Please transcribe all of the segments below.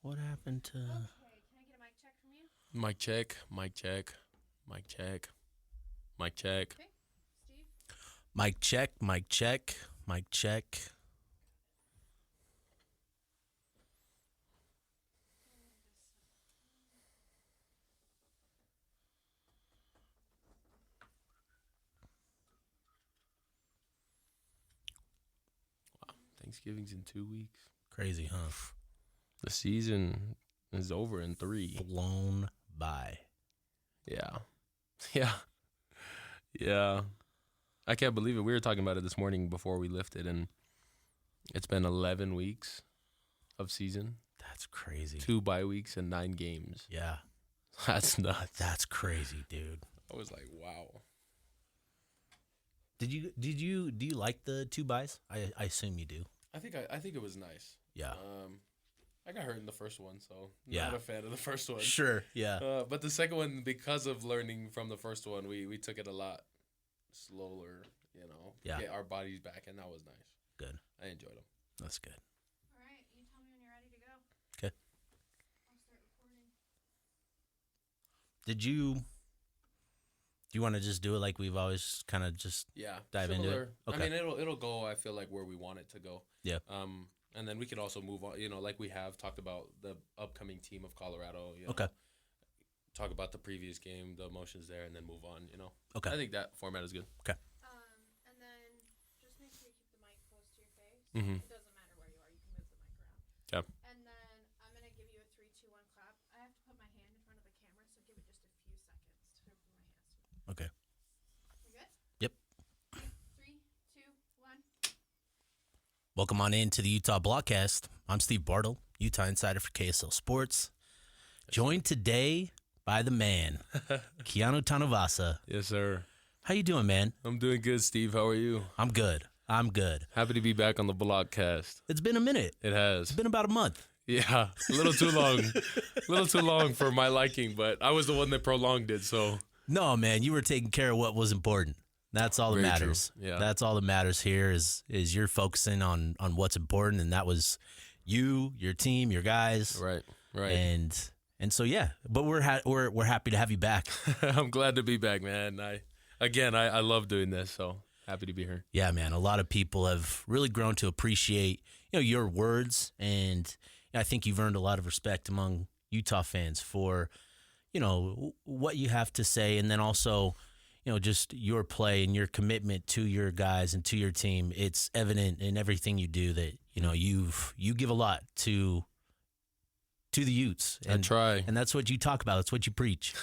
What happened to? Okay, can I get a mic check from you? Mic check, mic check, mic check, mic check. Okay, Steve? Mic check, mic check, mic check. Thanksgiving's in 2 weeks. Crazy, huh? The season is over in 3. Blown by. Yeah. Yeah. Yeah. I can't believe it. We were talking about it this morning before we lifted, and it's been 11 weeks of season, That's crazy. 2 bye weeks, and 9 games. Yeah, That's nuts. that's crazy, dude. I was like, wow. Do you like the 2 buys? I assume you do. I think it was nice. Yeah. I got hurt in the first one, so Yeah. not a fan of the first one. Sure. Yeah. But the second one, because of learning from the first one, we took it a lot slower, Yeah. get our bodies back, and that was nice. Good. I enjoyed them. That's good. All right, you tell me when you're ready to go. 'Kay. I'll start recording. Do you want to just do it like we've always kind of just? Yeah, Dive into it? similar. Okay. I mean, it'll go. I feel like where we want it to go. Yeah. And then we could also move on. Like we have talked about the upcoming team of Colorado. Okay. Talk about the previous game, the emotions there, and then move on. Okay. I think that format is good. And then just make sure you keep the mic close to your face. Mhm. It doesn't matter where you are. You can move the mic around. Okay. And then I'm going to give you a 3, 2, 1 clap. I have to put my hand in front of the camera, so give it just a few seconds to put my hands to it. Okay. You good? Yep. 3, 2, 1. Welcome on in to the Utah Blockcast. I'm Steve Bartle, Utah insider for KSL Sports. Joined today by the man, Keanu Tanuvasa. Yes, sir. How you doing, man? I'm doing good, Steve. How are you? I'm good. Happy to be back on the Blockcast. It's been a minute. It has. It's been about a month. Yeah, a little too long. A little too long for my liking, but I was the one that prolonged it, so. No, man, you were taking care of what was important. That's all that Very true. matters. Yeah. That's all that matters here is you're focusing on what's important, and that was you, your team, your guys. Right. And so yeah, but we're happy to have you back. I'm glad to be back, man. I love doing this, so happy to be here. Yeah, man. A lot of people have really grown to appreciate, your words, and I think you've earned a lot of respect among Utah fans for, what you have to say, and then also, just your play and your commitment to your guys and to your team. It's evident in everything you do that you give a lot to the Utes. I try. And that's what you talk about. That's what you preach.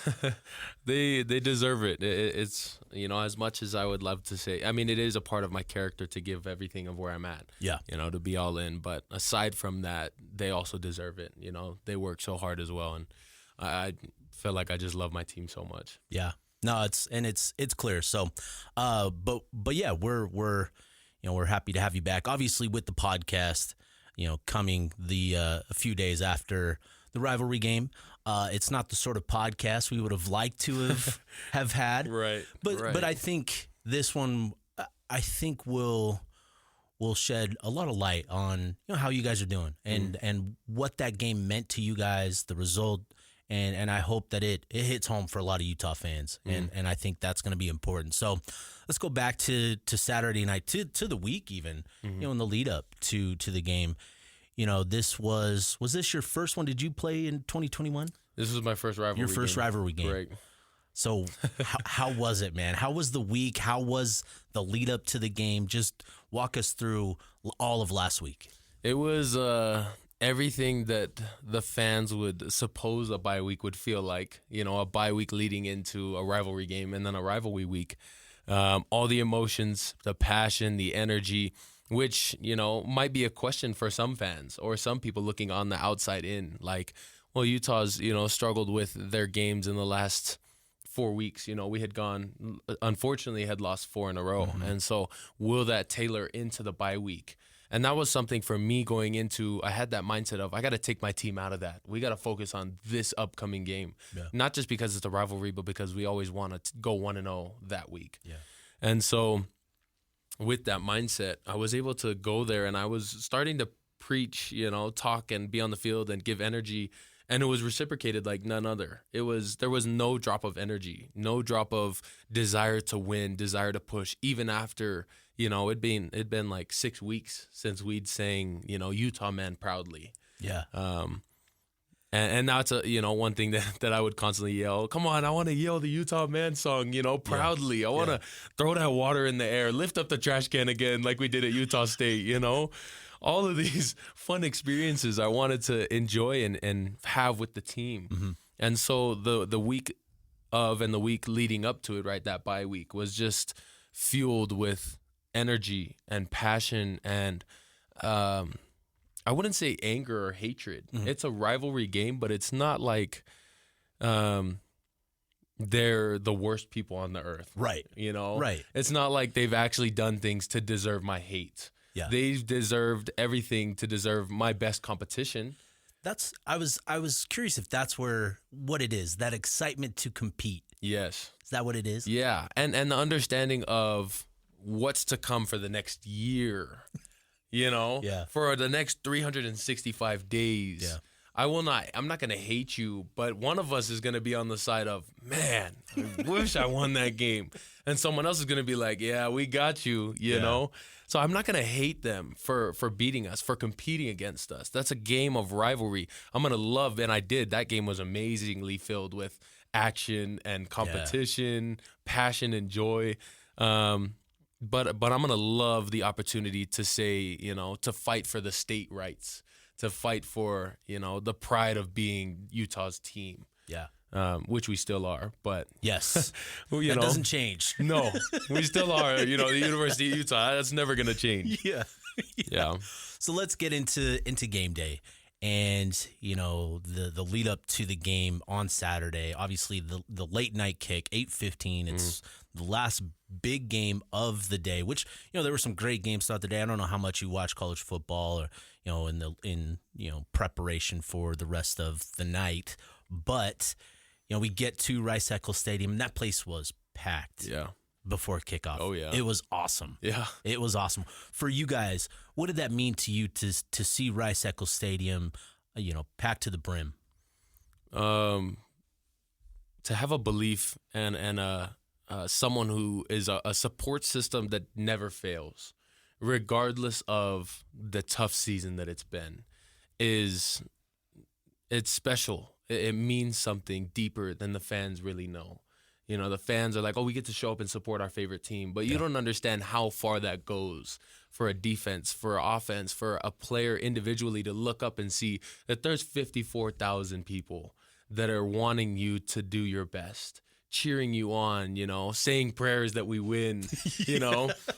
They deserve it. It's as much as I would love to say. I mean, it is a part of my character to give everything of where I'm at. Yeah. To be all in. But aside from that, they also deserve it. They work so hard as well, and I feel like I just love my team so much. Yeah. No, it's clear. So, but yeah, we're happy to have you back. Obviously, with the podcast, coming a few days after the rivalry game. It's not the sort of podcast we would have liked to have had. Right. But I think this one, will shed a lot of light on how you guys are doing and what that game meant to you guys, the result. And I hope that it hits home for a lot of Utah fans, and I think that's going to be important. So let's go back to Saturday night, to the week even, in the lead up to the game. This was this your first one? Did you play in 2021? This was my first rivalry. Your first game. rivalry game. Right. So how was it, man? How was the week? How was the lead up to the game? Just walk us through all of last week. It was everything that the fans would suppose a bye week would feel like, a bye week leading into a rivalry game and then a rivalry week. All the emotions, the passion, the energy, which, might be a question for some fans or some people looking on the outside in. Like, well, Utah's, struggled with their games in the last 4 weeks. We had unfortunately had lost 4 in a row. Mm-hmm. And so will that tailor into the bye week? And that was something for me going into, I had that mindset of, I got to take my team out of that. We got to focus on this upcoming game. Yeah. Not just because it's a rivalry, but because we always want to go 1-0 that week. Yeah. And so with that mindset, I was able to go there and I was starting to preach, talk and be on the field and give energy. And it was reciprocated like none other. There was no drop of energy, no drop of desire to win, desire to push, even after, it'd been like 6 weeks since we'd sang, Utah Man proudly. Yeah. And now it's one thing that I would constantly yell, come on, I want to yell the Utah Man song, proudly. I want to throw that water in the air, lift up the trash can again like we did at Utah State, All of these fun experiences I wanted to enjoy and have with the team. Mm-hmm. And so the week of and the week leading up to it, right, that bye week was just fueled with energy and passion and I wouldn't say anger or hatred. Mm-hmm. It's a rivalry game, but it's not like they're the worst people on the earth. Right. Right. It's not like they've actually done things to deserve my hate. Yeah. They've deserved everything to deserve my best competition. I was curious if that's what it is, that excitement to compete. Yes. Is that what it is? Yeah. And the understanding of what's to come for the next year, Yeah. for the next 365 days. Yeah. I'm not going to hate you, but one of us is going to be on the side of, man, I wish I won that game. And someone else is going to be like, yeah, we got you, you know? So I'm not going to hate them for beating us, for competing against us. That's a game of rivalry. I'm going to love, and I did. That game was amazingly filled with action and competition, passion and joy. But I'm going to love the opportunity to say, to fight for the state rights, to fight for, the pride of being Utah's team. Yeah. Which we still are, but yes, that doesn't change. No, we still are. The University of Utah. That's never gonna change. Yeah. So let's get into game day, and the lead up to the game on Saturday. Obviously, the late night kick, 8:15. It's the last big game of the day. Which there were some great games throughout the day. I don't know how much you watch college football or in preparation for the rest of the night, but. We get to Rice-Eccles Stadium, and that place was packed. Yeah. Before kickoff. Oh yeah. It was awesome. Yeah. It was awesome. For you guys, what did that mean to you to see Rice-Eccles Stadium, packed to the brim? To have a belief and someone who is a support system that never fails, regardless of the tough season that it's been, it's special. It means something deeper than the fans really know. The fans are like, oh, we get to show up and support our favorite team. But you don't understand how far that goes for a defense, for an offense, for a player individually to look up and see that there's 54,000 people that are wanting you to do your best, cheering you on, saying prayers that we win,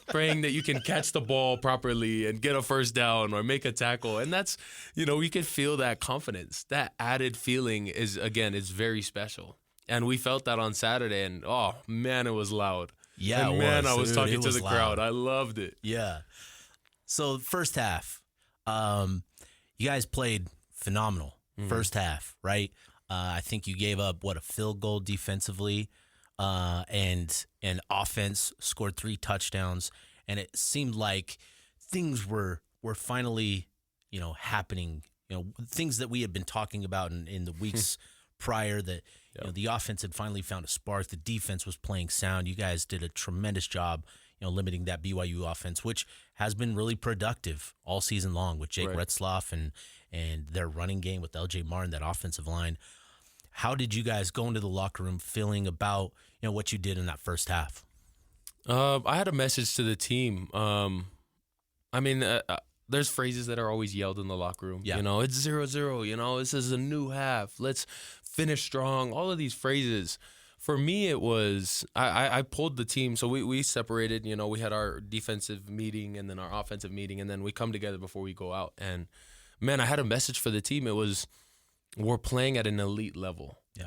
praying that you can catch the ball properly and get a first down or make a tackle. And that's, we can feel that confidence. That added feeling is very special. And we felt that on Saturday, and oh man, it was loud. Yeah, and man, I was talking to the crowd. I loved it. Yeah. So first half, you guys played phenomenal. First half, right? I think you gave up a field goal defensively, and offense scored 3 touchdowns, and it seemed like things were finally, happening. Things that we had been talking about in the weeks prior. That the offense had finally found a spark. The defense was playing sound. You guys did a tremendous job, limiting that BYU offense, which has been really productive all season long with Jake Retzloff and their running game with LJ Martin, that offensive line. How did you guys go into the locker room feeling about what you did in that first half? I had a message to the team. There's phrases that are always yelled in the locker room. Yeah. It's 0-0. This is a new half. Let's finish strong. All of these phrases. For me, it was I pulled the team. So we separated. We had our defensive meeting and then our offensive meeting, and then we come together before we go out. And man, I had a message for the team. It was, we're playing at an elite level. Yeah.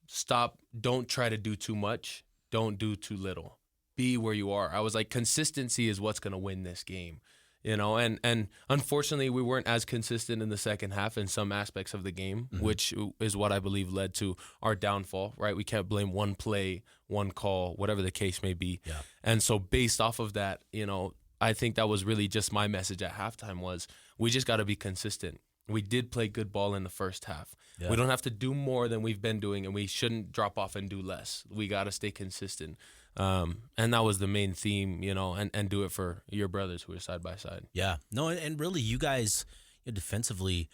Stop. Don't try to do too much. Don't do too little. Be where you are. I was like, consistency is what's going to win this game. And unfortunately, we weren't as consistent in the second half in some aspects of the game, which is what I believe led to our downfall, right? We can't blame one play, one call, whatever the case may be. Yeah. And so based off of that, I think that was really just my message at halftime was, we just got to be consistent. We did play good ball in the first half. Yeah. We don't have to do more than we've been doing, and we shouldn't drop off and do less. We got to stay consistent. And that was the main theme, and do it for your brothers who are side by side. Yeah. No, and really, you guys defensively,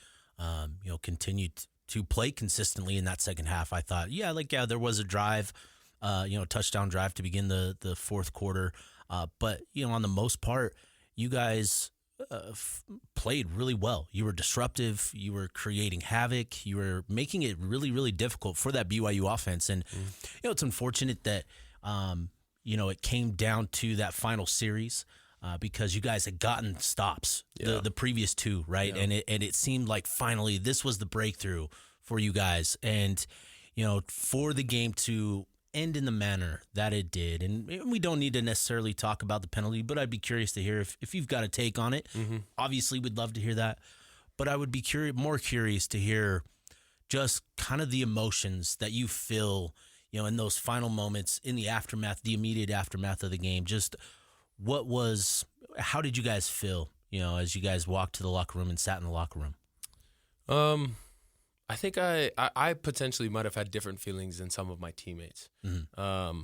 continued to play consistently in that second half. I thought, there was a drive, touchdown drive to begin the fourth quarter. But, on the most part, you guys played really well. You were disruptive. You were creating havoc. You were making it really, really difficult for that BYU offense. And, it's unfortunate that, it came down to that final series because you guys had gotten stops the previous two, right? Yeah. And it seemed like finally this was the breakthrough for you guys. And, for the game to end in the manner that it did, and we don't need to necessarily talk about the penalty, but I'd be curious to hear if you've got a take on it. Mm-hmm. Obviously, we'd love to hear that, but I would be more curious to hear just kind of the emotions that you feel, in those final moments, in the aftermath, the immediate aftermath of the game. Just how did you guys feel, as you guys walked to the locker room and sat in the locker room? I think I potentially might have had different feelings than some of my teammates. Mm-hmm.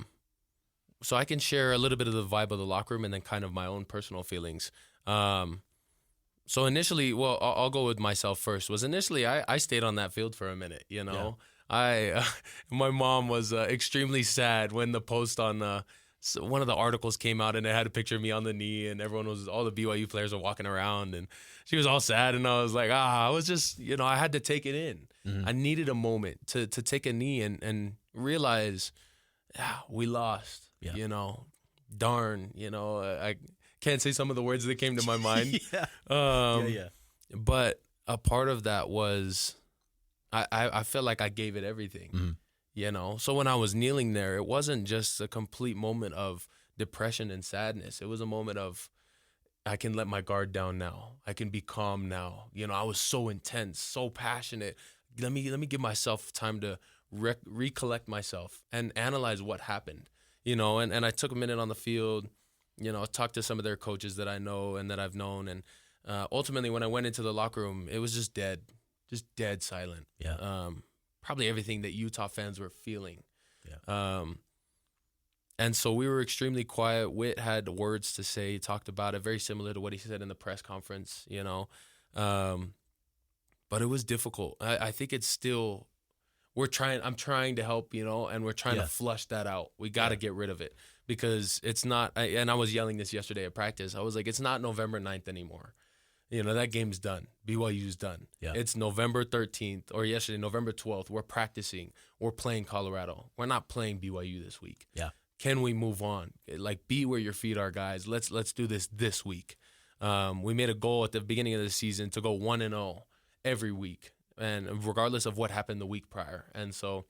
So I can share a little bit of the vibe of the locker room and then kind of my own personal feelings. So initially, I'll go with myself first. Initially I stayed on that field for a minute. Yeah. My mom was extremely sad when the post on one of the articles came out and it had a picture of me on the knee and all the BYU players were walking around and she was all sad and I was like, I was just, I had to take it in. Mm-hmm. I needed a moment to take a knee and realize, we lost, darn, I can't say some of the words that came to my mind. Yeah. But a part of that was I felt like I gave it everything. Mm-hmm. So when I was kneeling there, it wasn't just a complete moment of depression and sadness. It was a moment of, I can let my guard down now. I can be calm now. I was so intense, so passionate. Let me give myself time to recollect myself and analyze what happened. And I took a minute on the field, talked to some of their coaches that I know and that I've known. And ultimately, when I went into the locker room, it was just dead silent. Yeah. Probably everything that Utah fans were feeling. Yeah. And so we were extremely quiet. Witt had words to say. He talked about it, very similar to what he said in the press conference, But it was difficult. I think it's still, I'm trying to help, and we're trying to flush that out. We got to get rid of it because it's not, and I was yelling this yesterday at practice. I was like, it's not November 9th anymore. That game's done. BYU's done. Yeah. It's November 13th or yesterday, November 12th. We're practicing. We're playing Colorado. We're not playing BYU this week. Yeah. Can we move on? Be where your feet are, guys. Let's do this week. We made a goal at the beginning of the season to go 1-0 every week, and regardless of what happened the week prior. And so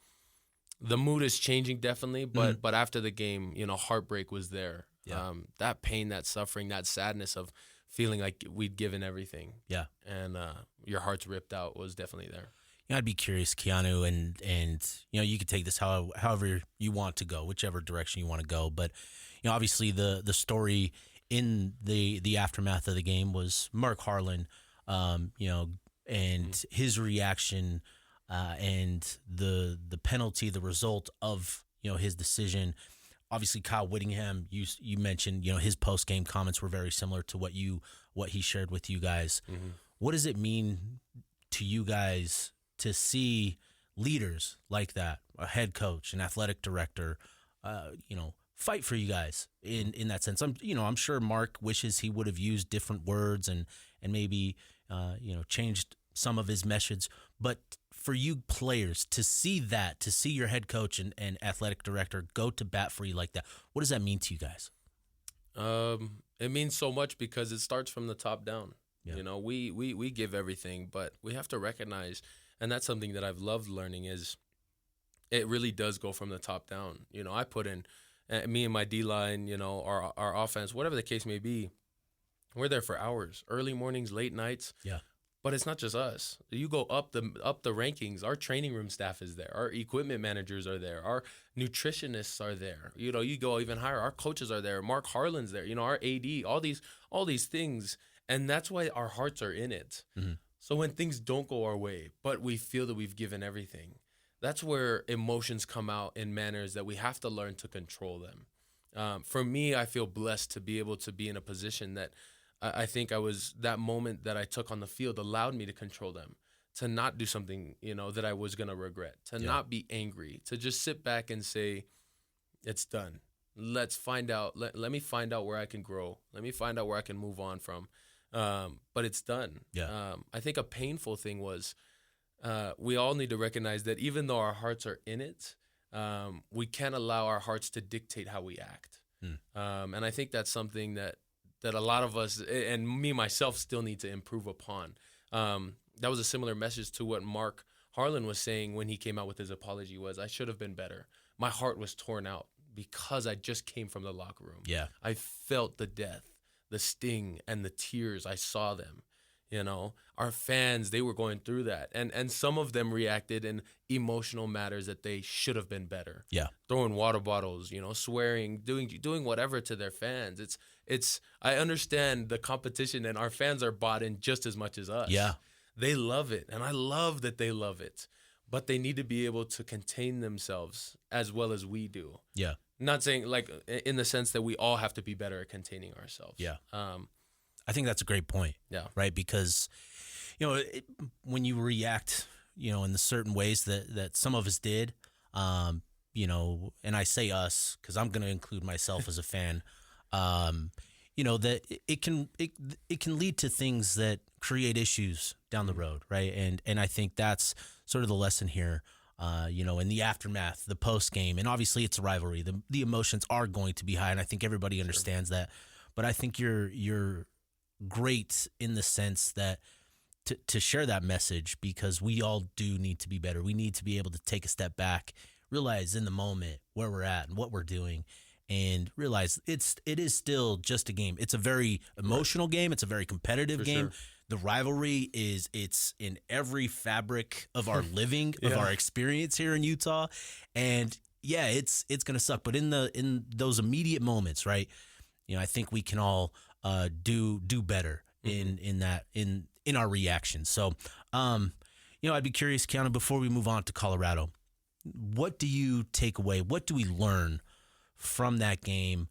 the mood is changing definitely, but after the game, heartbreak was there. Yeah. That pain, that suffering, that sadness of feeling like we'd given everything. Yeah. And your heart's ripped out was definitely there. I'd be curious, Keanu, and you could take this however you want to go, whichever direction you want to go. But obviously the story in the aftermath of the game was Mark Harlan, and his reaction, and the penalty, the result of his decision. Obviously, Kyle Whittingham, you mentioned, his post game comments were very similar to what he shared with you guys. Mm-hmm. What does it mean to you guys to see leaders like that, a head coach, an athletic director, fight for you guys in that sense? I'm sure Mark wishes he would have used different words and maybe changed some of his message, but for you players to see your head coach and athletic director go to bat for you like that, what does that mean to you guys? It means so much because it starts from the top down. Yeah. We give everything, but we have to recognize, and that's something that I've loved learning, is it really does go from the top down. I put in me and my D-line, our offense, whatever the case may be, we're there for hours, early mornings, late nights. Yeah. But it's not just us. You go up the rankings. Our training room staff is there. Our equipment managers are there. Our nutritionists are there. You go even higher. Our coaches are there. Mark Harlan's there. Our AD. All these things. And that's why our hearts are in it. Mm-hmm. So when things don't go our way, but we feel that we've given everything, that's where emotions come out in manners that we have to learn to control them. For me, I feel blessed to be able to be in a position that I think that moment that I took on the field allowed me to control them, to not do something, that I was going to regret, to not be angry, to just sit back and say, it's done. Let's find out. Let me find out where I can grow. Let me find out where I can move on from. But it's done. Yeah. I think a painful thing was we all need to recognize that even though our hearts are in it, we can't allow our hearts to dictate how we act. And I think that's something that a lot of us, and me myself, still need to improve upon. That was a similar message to what Mark Harlan was saying when he came out with his apology was, I should have been better. My heart was torn out because I just came from the locker room. Yeah. I felt the death, the sting, and the tears. I saw them. Our fans, they were going through that. And some of them reacted in emotional matters that they should have been better. Yeah. Throwing water bottles, swearing, doing whatever to their fans. I understand the competition, and our fans are bought in just as much as us. Yeah. They love it, and I love that they love it. But they need to be able to contain themselves as well as we do. Yeah. Not saying like in the sense that we all have to be better at containing ourselves. Yeah. I think that's a great point. Yeah. Right. Because, when you react, in the certain ways that some of us did, and I say us because I'm going to include myself as a fan, that it can lead to things that create issues down the road. Right. And I think that's sort of the lesson here. In the aftermath, the post game, and obviously it's a rivalry. The emotions are going to be high, and I think everybody understands that. But I think you're great in the sense that to share that message, because we all do need to be better. We need to be able to take a step back, realize in the moment where we're at and what we're doing, and realize it is still just a game. It's a very emotional game. It's a very competitive game. Sure. The rivalry it's in every fabric of our living, of our experience here in Utah. And yeah, it's going to suck. But in those immediate moments, right, I think we can all do better in our reactions. So, I'd be curious, Keanu, before we move on to Colorado, what do you take away? What do we learn from that game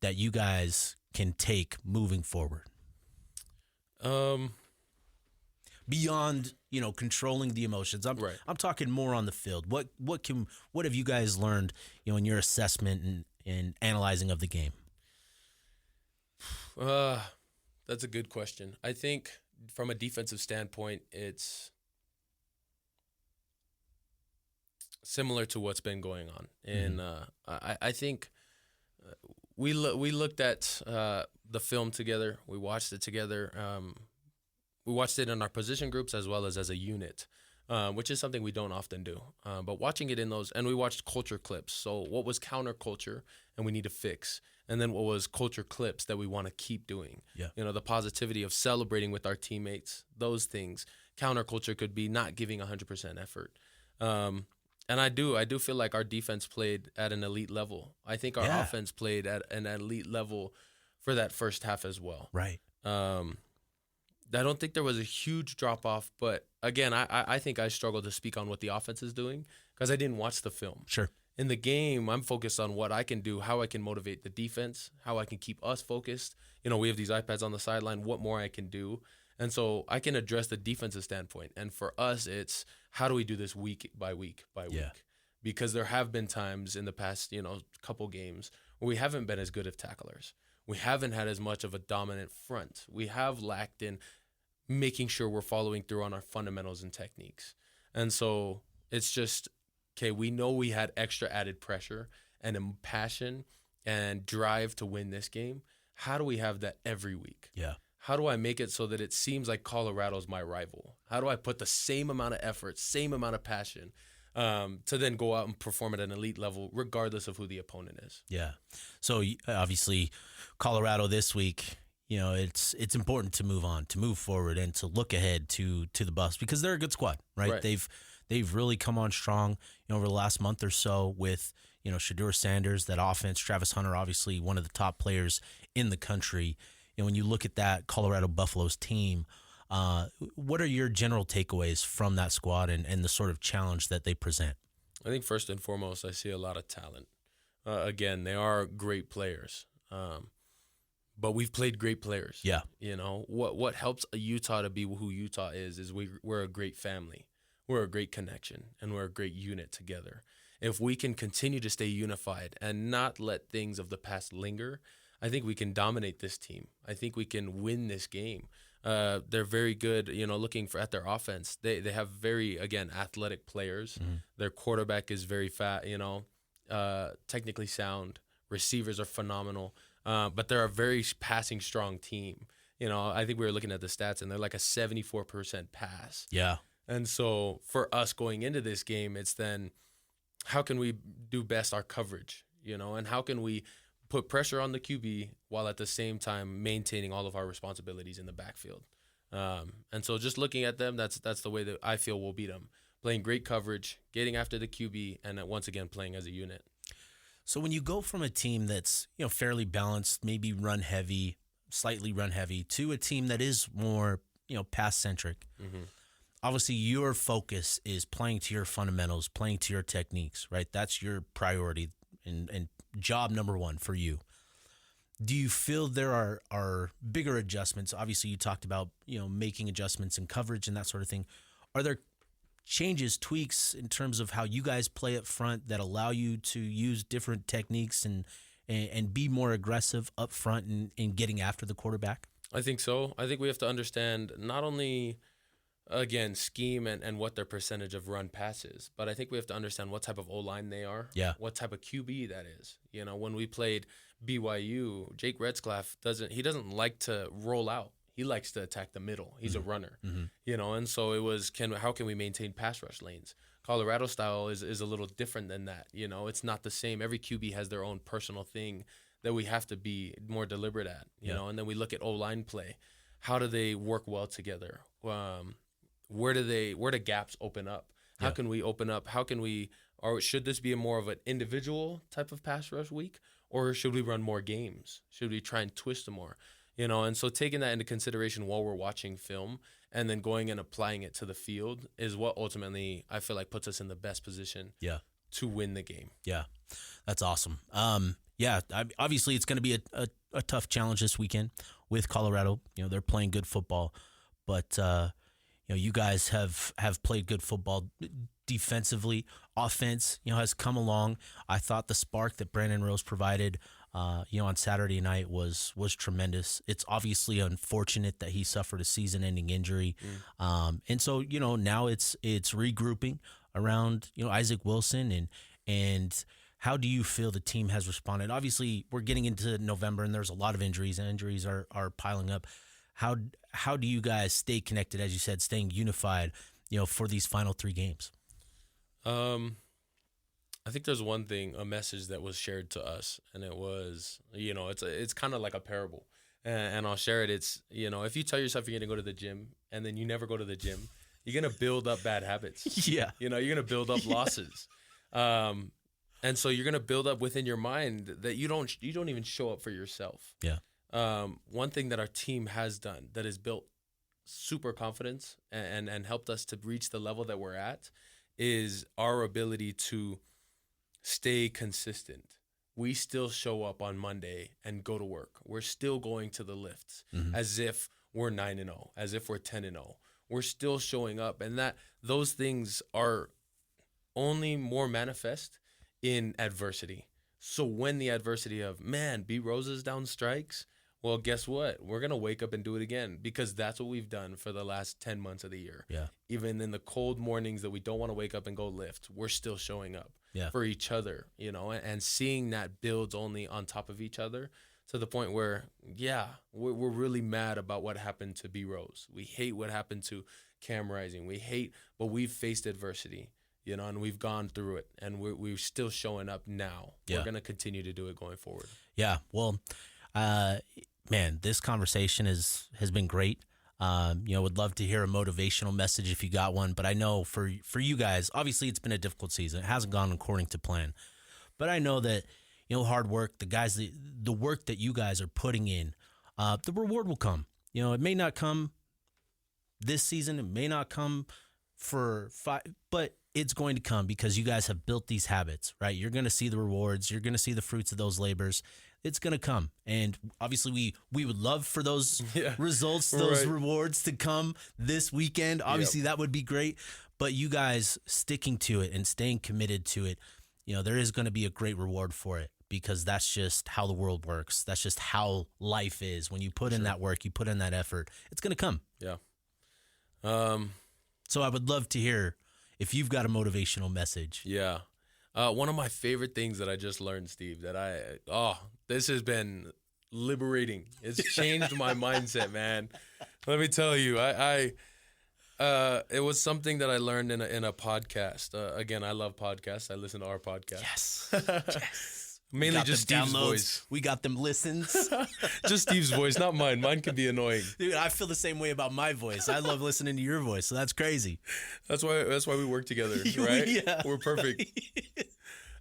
that you guys can take moving forward? Beyond, controlling the emotions. I'm talking more on the field. What have you guys learned, in your assessment and analyzing of the game? That's a good question. I think from a defensive standpoint, it's similar to what's been going on. And I think we looked at the film together. We watched it together. We watched it in our position groups as well as a unit, which is something we don't often do. But watching it in those, and we watched culture clips. So what was counterculture and we need to fix? And then what was culture clips that we want to keep doing? Yeah. The positivity of celebrating with our teammates, those things. Counterculture could be not giving 100% effort. And I do feel like our defense played at an elite level. I think our offense played at an elite level for that first half as well. Right. I don't think there was a huge drop-off, but again, I think I struggle to speak on what the offense is doing because I didn't watch the film. Sure. In the game, I'm focused on what I can do, how I can motivate the defense, how I can keep us focused. We have these iPads on the sideline, what more I can do. And so I can address the defensive standpoint. And for us, it's how do we do this week by week by week? Because there have been times in the past, couple games where we haven't been as good of tacklers. We haven't had as much of a dominant front. We have lacked in making sure we're following through on our fundamentals and techniques. And so it's just, okay, we know we had extra added pressure and passion and drive to win this game. How do we have that every week? Yeah. How do I make it so that it seems like Colorado's my rival? How do I put the same amount of effort, same amount of passion to then go out and perform at an elite level, regardless of who the opponent is? Yeah. So obviously, Colorado this week, it's important to move on, to move forward, and to look ahead to the Buffs because they're a good squad, right? They've really come on strong, over the last month or so with Shedeur Sanders, that offense, Travis Hunter, obviously one of the top players in the country. when you look at that Colorado Buffaloes team, what are your general takeaways from that squad and the sort of challenge that they present? I think first and foremost, I see a lot of talent. Again, they are great players, but we've played great players. Yeah. What helps Utah to be who Utah is we're a great family. We're a great connection, and we're a great unit together. If we can continue to stay unified and not let things of the past linger, I think we can dominate this team. I think we can win this game. They're very good, looking at their offense. They have very, again, athletic players. Mm-hmm. Their quarterback is very fat, technically sound. Receivers are phenomenal. But they're a very passing strong team. I think we were looking at the stats, and they're like a 74% pass. Yeah. And so for us going into this game, it's then how can we do best our coverage, and how can we put pressure on the QB while at the same time maintaining all of our responsibilities in the backfield. And so just looking at them, that's the way that I feel we'll beat them. Playing great coverage, getting after the QB, and once again playing as a unit. So when you go from a team that's fairly balanced, maybe slightly run heavy, to a team that is more pass centric, mm-hmm. Obviously your focus is playing to your fundamentals, playing to your techniques, right? That's your priority and job number one for you. Do you feel there are bigger adjustments? Obviously, you talked about making adjustments in coverage and that sort of thing. Are there changes, tweaks in terms of how you guys play up front that allow you to use different techniques and be more aggressive up front in getting after the quarterback? I think so. I think we have to understand not only, again, scheme and what their percentage of run pass is, but I think we have to understand what type of O-line they are, what type of QB that is. When we played BYU, Jake Retzlaff doesn't like to roll out. He likes to attack the middle. He's mm-hmm. a runner, mm-hmm. And so it was, how can we maintain pass rush lanes? Colorado style is a little different than that. It's not the same. Every QB has their own personal thing that we have to be more deliberate at, and then we look at O-line play. How do they work well together? Where do gaps open up? How can we open up? Or should this be more of an individual type of pass rush week, or should we run more games? Should we try and twist them more? And so taking that into consideration while we're watching film and then going and applying it to the field is what ultimately I feel like puts us in the best position to win the game. Yeah, that's awesome. Obviously it's going to be a tough challenge this weekend with Colorado. They're playing good football, but you guys have played good football defensively. Offense, has come along. I thought the spark that Brandon Rose provided, on Saturday night was tremendous. It's obviously unfortunate that he suffered a season-ending injury, and so now it's regrouping around Isaac Wilson and how do you feel the team has responded? Obviously, we're getting into November and there's a lot of injuries, and injuries are piling up. How do you guys stay connected, as you said, staying unified, for these final 3 games? I think there's one thing, a message that was shared to us, and it was, it's kind of like a parable, and I'll share it. It's, if you tell yourself you're going to go to the gym and then you never go to the gym, you're going to build up bad habits. Yeah. You're going to build up losses. And so you're going to build up within your mind that you don't even show up for yourself. Yeah. One thing that our team has done that has built super confidence and helped us to reach the level that we're at is our ability to stay consistent. We still show up on Monday and go to work. We're still going to the lifts as if we're 9-0, as if we're 10-0. We're still showing up, and those things are only more manifest in adversity. So when the adversity of, B. Rose's down strikes, well, guess what? We're going to wake up and do it again, because that's what we've done for the last 10 months of the year. Yeah. Even in the cold mornings that we don't want to wake up and go lift, we're still showing up for each other, and seeing that builds only on top of each other to the point where, we're really mad about what happened to B. Rose. We hate what happened to Cam Rising. But we've faced adversity, and we've gone through it, and we're still showing up now. We're going to continue to do it going forward. Yeah. Well, this conversation has been great. Would love to hear a motivational message if you got one, but I know for you guys, obviously it's been a difficult season. It hasn't gone according to plan, but I know that, hard work, the guys, the work that you guys are putting in, the reward will come. You know, it may not come this season. It may not come for 5, but it's going to come because you guys have built these habits, right? You're going to see the rewards. You're going to see the fruits of those labors. It's going to come. And obviously we would love for those results, those rewards to come this weekend. Obviously that would be great, but you guys sticking to it and staying committed to it, you know, there is going to be a great reward for it because that's just how the world works. That's just how life is. When you put in that work, you put in that effort, it's going to come. Yeah. So I would love to hear if you've got a motivational message. Yeah. One of my favorite things that I just learned, Steve, that this has been liberating. It's changed my mindset, man. Let me tell you, it was something that I learned in a podcast. Again, I love podcasts. I listen to our podcast. Yes. Yes. Mainly just Steve's voice. We got them listens. Just Steve's voice, not mine. Mine can be annoying. Dude, I feel the same way about my voice. I love listening to your voice, so that's crazy. That's why we work together, right? Yeah. We're perfect.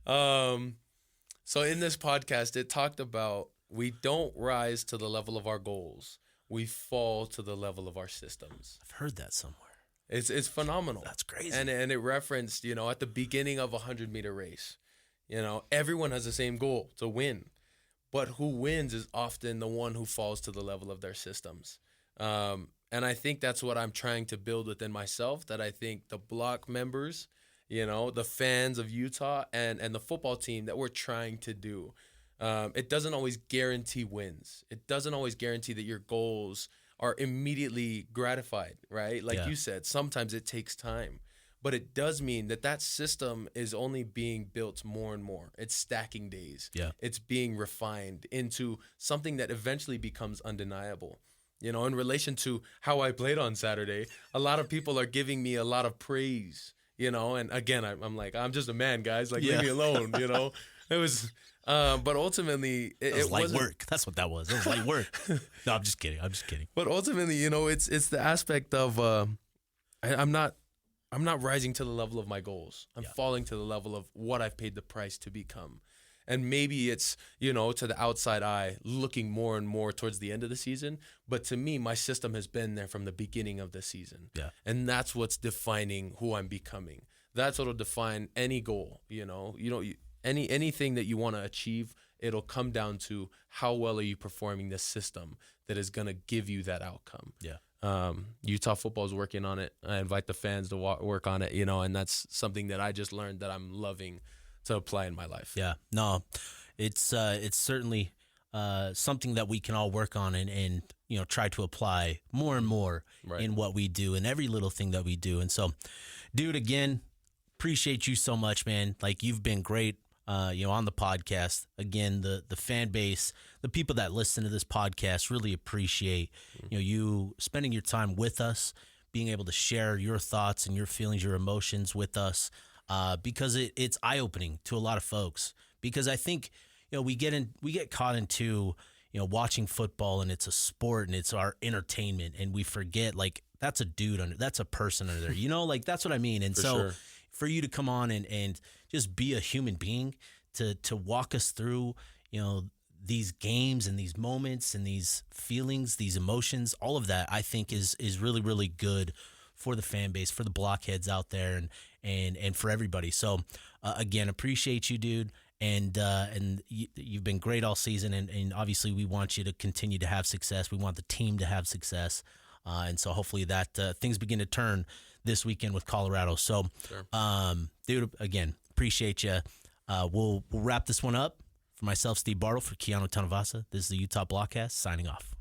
So in this podcast, it talked about we don't rise to the level of our goals. We fall to the level of our systems. I've heard that somewhere. It's phenomenal. That's crazy. And it referenced, you know, at the beginning of a 100-meter race, you know, everyone has the same goal, to win. But who wins is often the one who falls to the level of their systems. And I think that's what I'm trying to build within myself, that I think the block members, you know, the fans of Utah and the football team that we're trying to do. It doesn't always guarantee wins. It doesn't always guarantee that your goals are immediately gratified, right? Like you said, sometimes it takes time. But it does mean that system is only being built more and more. It's stacking days. Yeah. It's being refined into something that eventually becomes undeniable. You know, in relation to how I played on Saturday, a lot of people are giving me a lot of praise, you know, and again, I'm like, I'm just a man, guys, like, leave me alone, you know. It was, but ultimately, it was light work. That's what that was. It was light work. No, I'm just kidding. But ultimately, you know, it's the aspect of, I'm not rising to the level of my goals. I'm falling to the level of what I've paid the price to become. And maybe it's, you know, to the outside eye, looking more and more towards the end of the season. But to me, my system has been there from the beginning of the season. Yeah. And that's what's defining who I'm becoming. That's what'll define any goal, you know. Anything that you want to achieve, it'll come down to how well are you performing this system that is going to give you that outcome. Yeah. Utah football is working on it. I invite the fans to work on it, you know, and that's something that I just learned that I'm loving to apply in my life. Yeah, no, it's certainly something that we can all work on and you know, try to apply more and more in what we do and every little thing that we do. And so, dude, again, appreciate you so much, man. Like, you've been great. You know, on the podcast. Again, the fan base, the people that listen to this podcast really appreciate, you know, you spending your time with us, being able to share your thoughts and your feelings, your emotions with us, because it's eye-opening to a lot of folks. Because I think, you know, we get caught into, you know, watching football and it's a sport and it's our entertainment, and we forget, like, that's a dude that's a person under there, you know, like, that's what I mean. And for you to come on and just be a human being, to walk us through, you know, these games and these moments and these feelings, these emotions, all of that, I think is really, really good for the fan base, for the blockheads out there, and for everybody. So again, appreciate you, dude. And you've been great all season, and obviously we want you to continue to have success. We want the team to have success. And so hopefully that things begin to turn this weekend with Colorado. So, dude, again, appreciate you. We'll wrap this one up. For myself, Steve Bartle, for Keanu Tanuvasa, this is the Utah Blockcast, signing off.